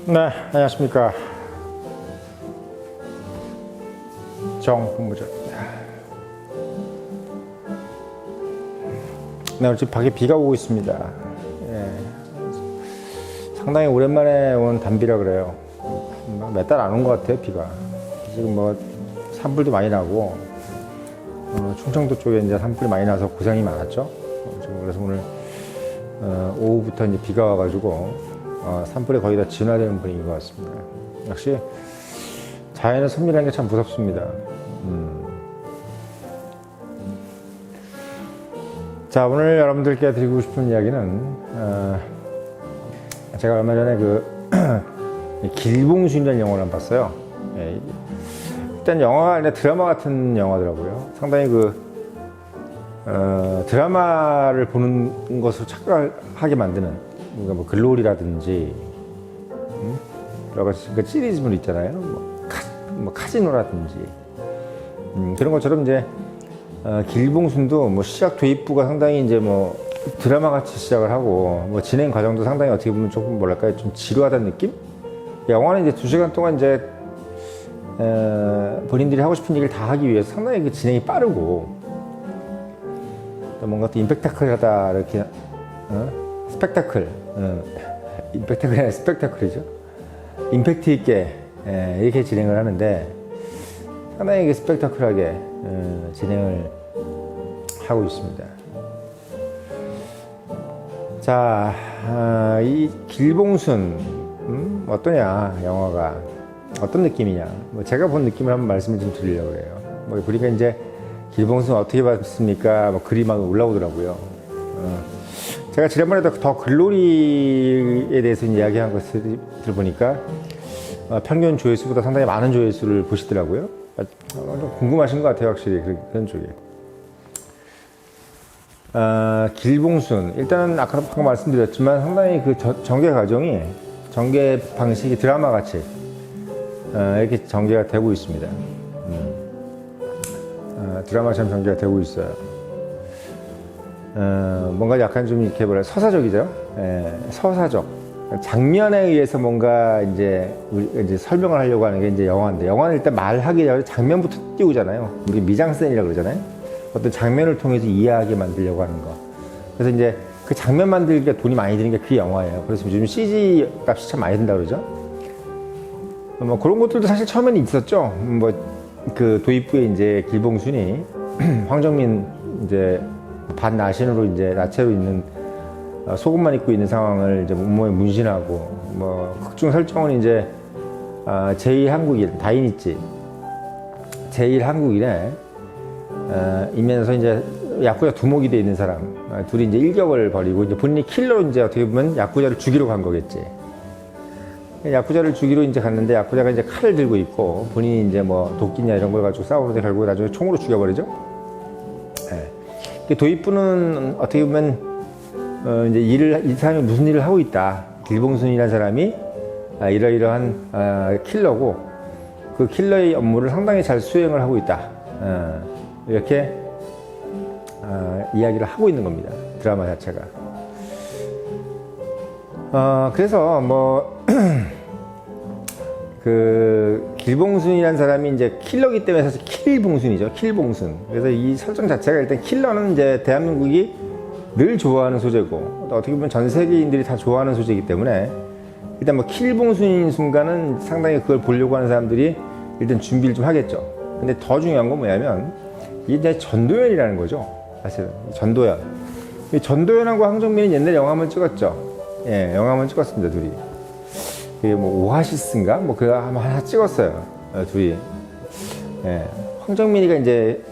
네, 안녕하십니까. 정본부장입니다. 네, 오늘 지금 밖에 비가 오고 있습니다. 예, 상당히 오랜만에 온 단비라 그래요. 몇 달 안 온 것 같아요, 비가. 지금 뭐 산불도 많이 나고, 충청도 쪽에 이제 산불이 많이 나서 고생이 많았죠. 그래서 오늘 오후부터 이제 비가 와가지고 산불에 거의 다 진화되는 분위기인 것 같습니다. 역시 자연의 섭리라는 게 참 무섭습니다. 자, 오늘 여러분들께 드리고 싶은 이야기는 제가 얼마 전에 길봉순이라는 영화를 한번 봤어요. 예, 일단 영화가 아니라 드라마 같은 영화더라고요. 상당히 드라마를 보는 것으로 착각하게 만드는, 그러니까 뭐 글로리라든지 여러 가지 시리즈물 있잖아요. 뭐 카지노라든지 그런 것처럼 이제 길봉순도 뭐 시작 도입부가 상당히 이제 뭐 드라마 같이 시작을 하고, 뭐 진행 과정도 상당히 어떻게 보면 조금 뭐랄까요, 좀 지루하다는 느낌? 영화는 이제 2시간 동안 이제 본인들이 하고 싶은 얘기를 다 하기 위해서 상당히 그 진행이 빠르고, 또 뭔가 또 임팩타클하다 이렇게 스펙타클, 임팩타클이 아니라 스펙타클이죠. 임팩트 있게 이렇게 진행을 하는데 상당히 스펙타클하게 진행을 하고 있습니다. 자, 이 길봉순 어떠냐, 영화가 어떤 느낌이냐, 뭐 제가 본 느낌을 한번 말씀을 좀 드리려고 해요. 뭐 보니까 이제 길봉순 어떻게 봤습니까? 뭐 글이 막 올라오더라고요. 제가 지난번에도 더 글로리에 대해서 이야기한 것을 들어보니까 평균 조회수보다 상당히 많은 조회수를 보시더라고요. 좀 궁금하신 것 같아요, 확실히 그런 쪽에. 길봉순, 일단은 아까 방금 말씀드렸지만 상당히 그 전개 과정이, 전개 방식이 드라마 같이 이렇게 전개가 되고 있습니다. 드라마처럼 전개가 되고 있어요. 뭔가 약간 좀 이렇게 뭐라 서사적이죠. 서사적. 장면에 의해서 뭔가 이제 설명을 하려고 하는 게 이제 영화인데, 영화는 일단 말하기 전에 장면부터 띄우잖아요. 우리 미장센이라고 그러잖아요. 어떤 장면을 통해서 이해하게 만들려고 하는 거. 그래서 이제 그 장면 만들기가 돈이 많이 드는 게 그 영화예요. 그래서 요즘 CG 값이 참 많이 든다 그러죠. 뭐 그런 것들도 사실 처음에는 있었죠. 뭐 그 도입부에 이제 길봉순이 황정민 이제 반나신으로 이제 나체로 있는, 속옷만 입고 있는 상황을 이제 몸에 문신하고, 뭐 극중 설정은 이제 제1한국인 다이니치 제1한국인에 이면서 이제 야쿠자 두목이 돼 있는 사람 둘이 이제 일격을 벌이고, 이제 본인이 킬러로 이제 어떻게 보면 야쿠자를 죽이러 간 거겠지. 야쿠자를 죽이러 이제 갔는데, 야쿠자가 이제 칼을 들고 있고 본인이 이제 뭐 도끼냐 이런 걸 가지고 싸우는데 결국에 나중에 총으로 죽여버리죠. 도입부는 어떻게 보면 이제 이 사람이 무슨 일을 하고 있다. 길봉순이라는 사람이 이러이러한 킬러고, 그 킬러의 업무를 상당히 잘 수행을 하고 있다. 이렇게 이야기를 하고 있는 겁니다, 드라마 자체가. 그래서 뭐 그 길봉순이라는 사람이 이제 킬러기 때문에 사실 킬봉순이죠. 킬봉순. 그래서 이 설정 자체가, 일단 킬러는 이제 대한민국이 늘 좋아하는 소재고, 어떻게 보면 전 세계인들이 다 좋아하는 소재이기 때문에, 일단 뭐 킬봉순인 순간은 상당히 그걸 보려고 하는 사람들이 일단 준비를 좀 하겠죠. 근데 더 중요한 건 뭐냐면, 이게 이제 전도연이라는 거죠. 사실은 전도연. 이 전도연하고 황정민은 옛날에 영화 한번 찍었죠. 예, 영화 한번 찍었습니다, 둘이. 그게 뭐 오아시스인가 뭐 그거 하나 찍었어요, 둘이. 예, 황정민이가 이제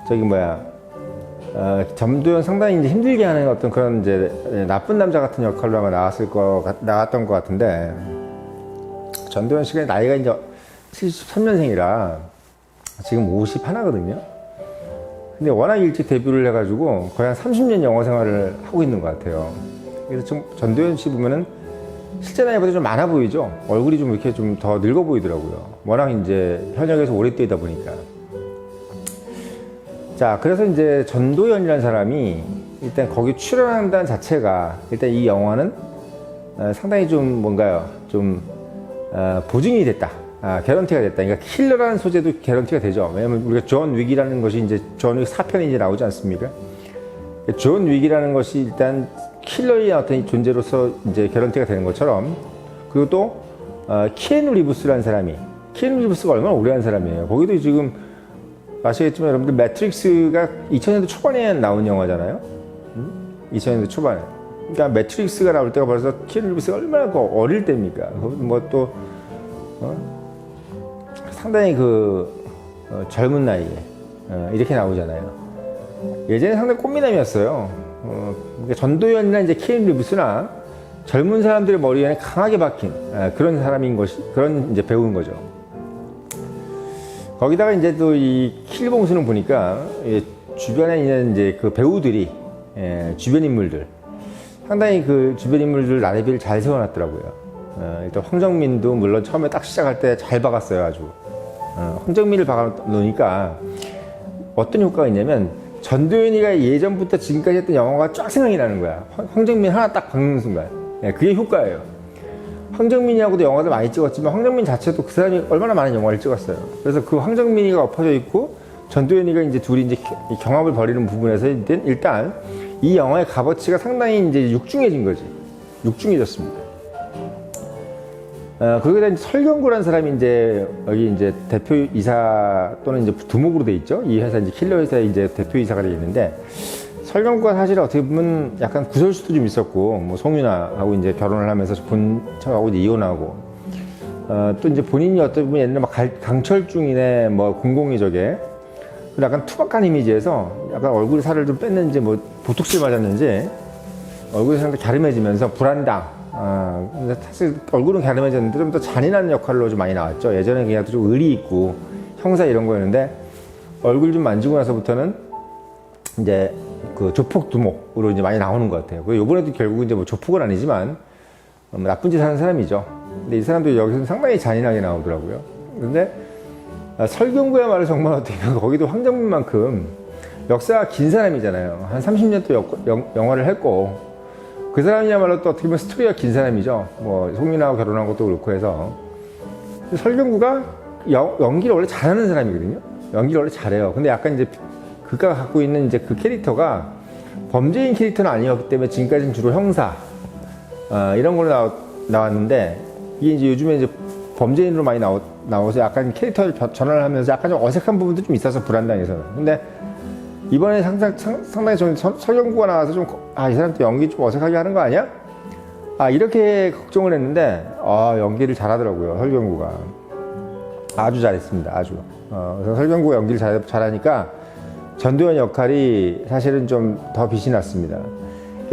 저기 뭐야, 전도연 상당히 이제 힘들게 하는 어떤 그런 이제 나쁜 남자 같은 역할로 아마 나왔던 것 같은데, 전도연 씨가 나이가 이제 73년생이라 지금 51거든요. 근데 워낙 일찍 데뷔를 해가지고 거의 한 30년 영화 생활을 하고 있는 것 같아요. 그래서 좀 전도연 씨 보면은 실제 나이보다 좀 많아 보이죠. 얼굴이 좀 이렇게 좀 더 늙어 보이더라고요. 워낙 이제 현역에서 오래 뛰다 보니까. 자, 그래서 이제 전도연이라는 사람이 일단 거기 출연한다는 자체가, 일단 이 영화는 상당히 좀 뭔가요, 좀 보증이 됐다. 개런티가 됐다. 그러니까 킬러라는 소재도 개런티가 되죠. 왜냐면 우리가 존 윅이라는 것이 이제 존 윅 4편이 이제 나오지 않습니까? 존 윅이라는 것이 일단 킬러의 어떤 존재로서 이제 개런티가 되는 것처럼, 그리고 또 키아누 리브스라는 사람이, 키아누 리브스가 얼마나 오래 한 사람이에요. 거기도 지금 아시겠지만 여러분들 매트릭스가 2000년대 초반에 나온 영화잖아요. 2000년대 초반에. 그러니까 매트릭스가 나올 때가 벌써 키아누 리브스가 얼마나 어릴 때입니까? 뭐 또 상당히 젊은 나이에 이렇게 나오잖아요. 예전에 상당히 꽃미남이었어요. 그러니까 전도연이나 이제 키아누 리브스나 젊은 사람들의 머리에 강하게 박힌 그런 사람인 것이, 그런 이제 배우인 거죠. 거기다가 이제 또 이 킬봉수는 보니까 주변에 있는 이제 그 배우들이, 주변 인물들, 상당히 그 주변 인물들 나래비를 잘 세워놨더라고요. 일단 황정민도 물론 처음에 딱 시작할 때 잘 박았어요, 아주. 황정민을 박아놓으니까 어떤 효과가 있냐면, 전도연이가 예전부터 지금까지 했던 영화가 쫙 생각이 나는 거야. 황정민 하나 딱 박는 순간. 그게 효과예요. 황정민이하고도 영화도 많이 찍었지만 황정민 자체도 그 사람이 얼마나 많은 영화를 찍었어요. 그래서 그 황정민이가 엎어져 있고 전도연이가 이제 둘이 이제 경합을 벌이는 부분에서 일단 이 영화의 값어치가 상당히 이제 육중해진 거지. 육중해졌습니다. 거기다 이제 설경구라는 사람이 이제 여기 이제 대표이사 또는 이제 두목으로 돼 있죠. 이 회사 이제 킬러 회사의 이제 대표이사가 되어 있는데, 설경구가 사실 어떻게 보면 약간 구설수도 좀 있었고, 뭐 송윤아하고 이제 결혼을 하면서 본처하고 이제 이혼하고, 또 이제 본인이 어떻게 보면 옛날 막 강철중이네 뭐 공공의 적에 약간 투박한 이미지에서 약간 얼굴 살을 좀 뺐는지 뭐 보톡스를 맞았는지 얼굴이 상당히 갸름해지면서 불안당. 근데 사실 얼굴은 갸름해졌는데 좀 더 잔인한 역할로 좀 많이 나왔죠. 예전에 그냥 좀 의리 있고 형사 이런 거였는데, 얼굴 좀 만지고 나서부터는 이제 그 조폭 두목으로 이제 많이 나오는 것 같아요. 그 요번에도 결국 이제 뭐 조폭은 아니지만 나쁜 짓 하는 사람이죠. 근데 이 사람도 여기서 상당히 잔인하게 나오더라고요. 근데 설경구야말로 정말 어떻게 보면 거기도 황정민만큼 역사가 긴 사람이잖아요. 한 30년 또 영화를 했고, 그 사람이야말로 또 어떻게 보면 스토리가 긴 사람이죠. 뭐 송민아하고 결혼한 것도 그렇고 해서. 설경구가 연기를 원래 잘하는 사람이거든요. 연기를 원래 잘해요. 근데 약간 이제 그가 갖고 있는 이제 그 캐릭터가 범죄인 캐릭터는 아니었기 때문에 지금까지는 주로 형사 이런 걸로 나왔는데, 이게 이제 요즘에 이제 범죄인으로 많이 나와서 약간 캐릭터를 전환을 하면서 약간 좀 어색한 부분도 좀 있어서, 불안당해서는. 근데 이번에 상당히 좀 설경구가 나와서 좀, 이 사람 또 연기 좀 어색하게 하는 거 아니야? 이렇게 걱정을 했는데, 연기를 잘하더라고요, 설경구가. 아주 잘했습니다, 아주. 그래서 설경구가 연기를 잘하니까 전도연 역할이 사실은 좀 더 빛이 났습니다.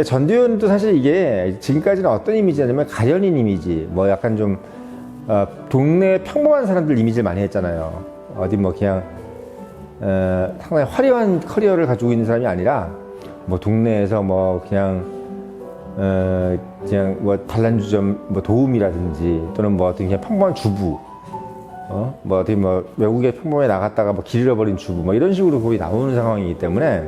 전도연도 사실 이게 지금까지는 어떤 이미지냐면 가련인 이미지, 뭐 약간 좀, 동네 평범한 사람들 이미지를 많이 했잖아요. 어디 뭐 그냥, 상당히 화려한 커리어를 가지고 있는 사람이 아니라, 뭐 동네에서 뭐 그냥 뭐 단란주점 뭐 도우미라든지, 또는 뭐 어떤 그냥 평범한 주부, 뭐 어디 뭐 외국에 평범에 나갔다가 뭐 길 잃어버린 주부, 뭐 이런 식으로 거의 나오는 상황이기 때문에,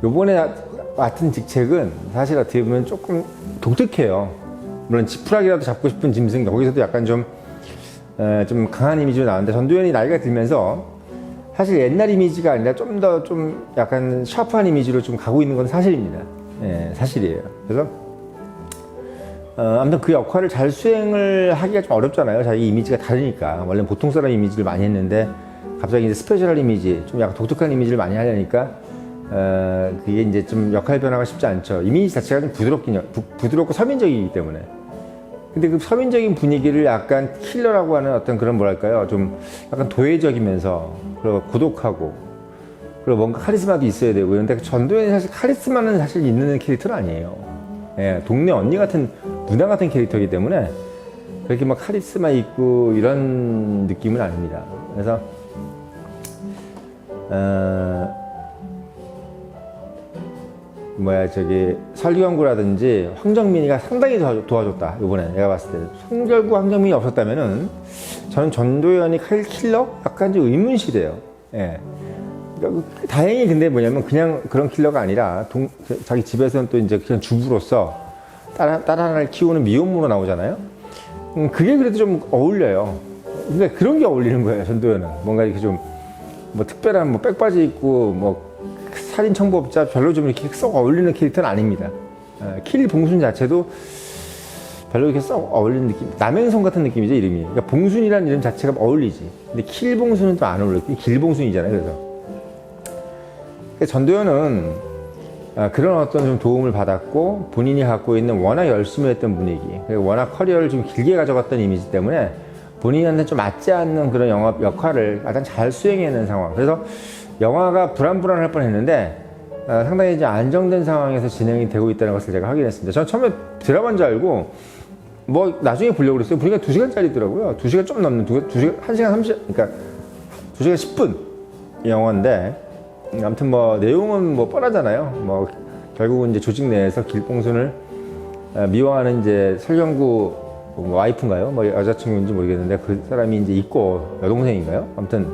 요번에 맡은 직책은 사실 어떻게 보면 조금 독특해요. 물론 지푸라기라도 잡고 싶은 짐승, 거기서도 약간 좀 강한 이미지로 나왔는데, 전도연이 나이가 들면서 사실 옛날 이미지가 아니라 좀 더 좀 약간 샤프한 이미지로 좀 가고 있는 건 사실입니다. 사실이에요. 그래서 아무튼 그 역할을 잘 수행을 하기가 좀 어렵잖아요. 자기 이미지가 다르니까. 원래 보통 사람 이미지를 많이 했는데 갑자기 이제 스페셜 이미지, 좀 약간 독특한 이미지를 많이 하려니까 그게 이제 좀 역할 변화가 쉽지 않죠. 이미지 자체가 좀 부드럽고 서민적이기 때문에. 근데 그 서민적인 분위기를 약간 킬러라고 하는 어떤 그런 뭐랄까요, 좀 약간 도회적이면서, 그리고 고독하고, 그리고 뭔가 카리스마도 있어야 되고. 그런데 전도연이 사실 카리스마는 사실 있는 캐릭터는 아니에요. 동네 언니 같은, 누나 같은 캐릭터이기 때문에 그렇게 막 카리스마 있고 이런 느낌은 아닙니다. 그래서 설경구라든지 황정민이가 상당히 도와줬다, 이번에 내가 봤을 때. 설경구, 황정민이 없었다면은 저는 전도연이 킬러? 약간 좀 의문시돼요. 다행히 근데 뭐냐면 그냥 그런 킬러가 아니라 자기 집에서는 또 이제 그냥 주부로서 딸 하나를 키우는 미혼모로 나오잖아요. 그게 그래도 좀 어울려요. 근데 그런 게 어울리는 거예요. 전도연은 뭔가 이렇게 좀 뭐 특별한 뭐 백바지 입고 뭐 살인 청부업자 별로 좀 이렇게 썩 어울리는 캐릭터는 아닙니다. 킬 봉순 자체도 별로 이렇게 썩 어울리는 느낌, 남행성 같은 느낌이죠, 이름이. 그러니까 봉순이라는 이름 자체가 어울리지. 근데 킬 봉순은 또 안 어울려. 길봉순이잖아요. 그래서 전도연은 그런 어떤 좀 도움을 받았고, 본인이 갖고 있는 워낙 열심히 했던 분위기, 그리고 워낙 커리어를 좀 길게 가져갔던 이미지 때문에 본인한테 좀 맞지 않는 그런 영화 역할을 가장 잘 수행해낸 상황. 그래서 영화가 불안불안할 뻔했는데 상당히 이제 안정된 상황에서 진행이 되고 있다는 것을 제가 확인했습니다. 저는 처음에 드라마인 줄 알고 뭐 나중에 보려고 그랬어요. 보니까 2시간짜리더라고요. 2시간 좀 넘는 2시간, 1시간 30, 그러니까 2시간 10분 영화인데, 아무튼 뭐 내용은 뭐 뻔하잖아요. 뭐 결국은 이제 조직 내에서 길봉순을 미워하는 이제 설경구 와이프인가요? 뭐 여자친구인지 모르겠는데 그 사람이 이제 있고, 여동생인가요? 아무튼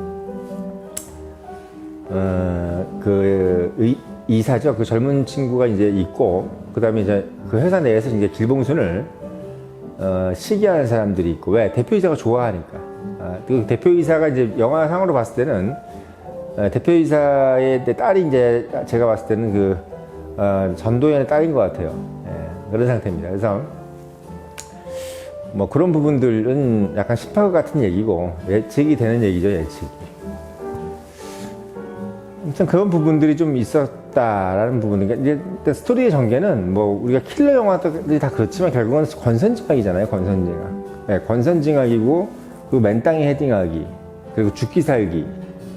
그 이사죠. 그 젊은 친구가 이제 있고, 그 다음에 이제 그 회사 내에서 이제 길봉순을 시기하는 사람들이 있고, 왜? 대표이사가 좋아하니까. 그 대표이사가 이제 영화상으로 봤을 때는 대표이사의 딸이 이제 제가 봤을 때는 그 전도연의 딸인 것 같아요. 예, 그런 상태입니다. 그래서 뭐 그런 부분들은 약간 시파그 같은 얘기고, 예측이 되는 얘기죠, 예측이. 아무튼 그런 부분들이 좀 있었다라는 부분. 그러니까 이제 스토리의 전개는 뭐 우리가 킬러 영화들이 다 그렇지만 결국은 권선징악이잖아요, 권선징악. 네, 권선징악이고, 그 맨땅에 헤딩하기, 그리고 죽기 살기,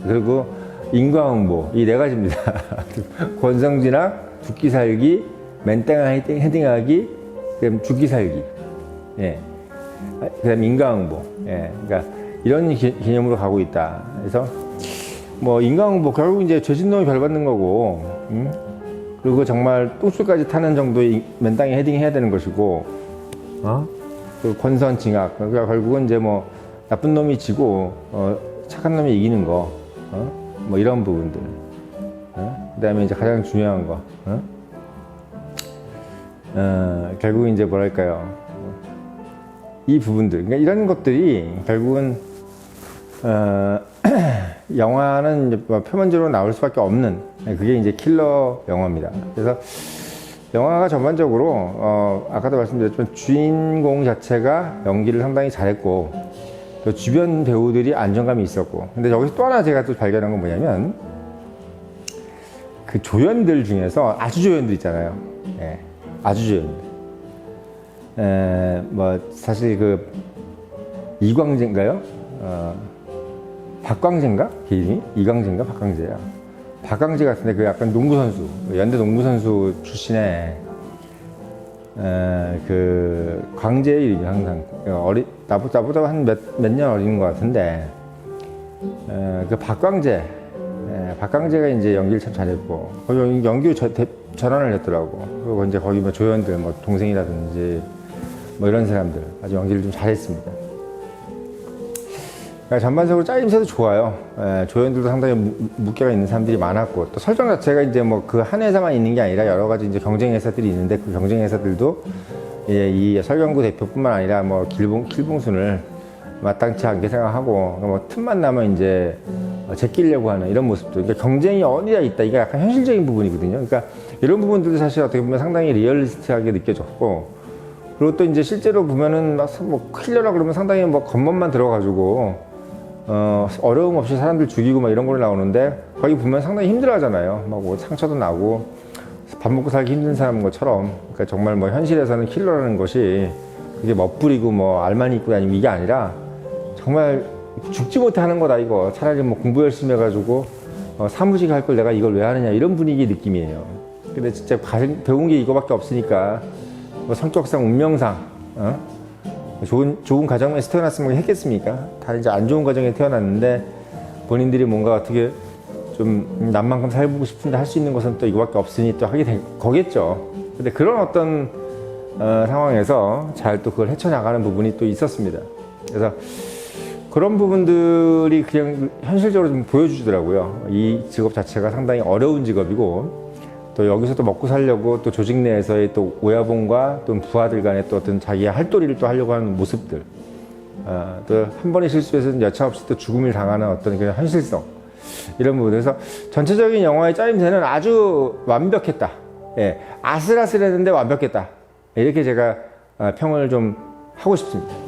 그리고 인과응보, 이 네 가지입니다. 권선징악, 죽기 살기, 맨땅에 헤딩하기, 그다음 죽기 살기. 예. 그다음 인과응보. 예. 그러니까 이런 개념으로 가고 있다. 그래서 뭐 인과응보, 결국 이제 죄진놈이 벌 받는 거고, 그리고 정말 똥줄까지 타는 정도의 맨땅에 헤딩해야 되는 것이고, 그 권선징악, 그러니까 결국은 이제 뭐 나쁜 놈이 지고 착한 놈이 이기는 거, 뭐 이런 부분들. 그다음에 이제 가장 중요한 거, 결국 이제 뭐랄까요? 이 부분들, 그러니까 이런 것들이 결국은 영화는 이제 표면적으로 나올 수밖에 없는, 그게 이제 킬러 영화입니다. 그래서 영화가 전반적으로 아까도 말씀드렸지만 주인공 자체가 연기를 상당히 잘했고, 또 주변 배우들이 안정감이 있었고, 근데 여기서 또 하나 제가 또 발견한 건 뭐냐면, 그 조연들 중에서 아주 조연들 있잖아요. 예, 아주 조연들. 뭐 사실 그 이광재인가요? 박광재인가? 이름이? 이광재인가? 박광재야. 박광재 같은데 그 약간 농구 선수, 연대 농구 선수 출신의 그 광재의 이름이 항상 나보다 한 몇 년 어린 것 같은데, 그 박광재가 이제 연기를 참 잘했고, 연기로 전환을 했더라고. 그리고 이제 거기 뭐 조연들, 뭐 동생이라든지 뭐 이런 사람들 아주 연기를 좀 잘했습니다. 그러니까 전반적으로 짜임새도 좋아요. 조연들도 상당히 무게가 있는 사람들이 많았고, 또 설정 자체가 이제 뭐 그 한 회사만 있는 게 아니라 여러 가지 이제 경쟁 회사들이 있는데, 그 경쟁 회사들도 이 설경구 대표뿐만 아니라 뭐 길봉순을 마땅치 않게 생각하고, 뭐 틈만 나면 이제 제끼려고 하는 이런 모습도. 그러니까 경쟁이 어디다 있다, 이게 약간 현실적인 부분이거든요. 그러니까 이런 부분들도 사실 어떻게 보면 상당히 리얼리스트하게 느껴졌고, 그리고 또 이제 실제로 보면은 뭐 킬러라 그러면 상당히 뭐 겉멋만 들어가지고 어려움 없이 사람들 죽이고 막 이런 걸로 나오는데, 거기 보면 상당히 힘들어 하잖아요. 막 뭐 상처도 나고 밥 먹고 살기 힘든 사람인 것처럼. 그러니까 정말 뭐 현실에서는 킬러라는 것이 그게 멋부리고 뭐 알만 입고 다니고 이게 아니라 정말 죽지 못해 하는 거다 이거. 차라리 뭐 공부 열심히 해가지고 사무직 할 걸 내가 이걸 왜 하느냐, 이런 분위기 느낌이에요. 근데 진짜 배운 게 이거밖에 없으니까 뭐 성격상 운명상 좋은 가정에서 태어났으면 했겠습니까? 다 이제 안 좋은 가정에 태어났는데 본인들이 뭔가 어떻게 좀 남만큼 살고 싶은데 할 수 있는 것은 또 이거밖에 없으니 또 하게 된 거겠죠. 근데 그런 어떤 상황에서 잘 또 그걸 헤쳐나가는 부분이 또 있었습니다. 그래서 그런 부분들이 그냥 현실적으로 좀 보여주더라고요. 이 직업 자체가 상당히 어려운 직업이고, 또 여기서 또 먹고 살려고 또 조직 내에서의 또 오야봉과 또 부하들 간의 또 어떤 자기의 할도리를 또 하려고 하는 모습들, 또 한 번의 실수에서는 여차없이 또 죽음을 당하는 어떤 그런 현실성, 이런 부분. 그래서 전체적인 영화의 짜임새는 아주 완벽했다. 예, 아슬아슬했는데 완벽했다. 이렇게 제가 평을 좀 하고 싶습니다.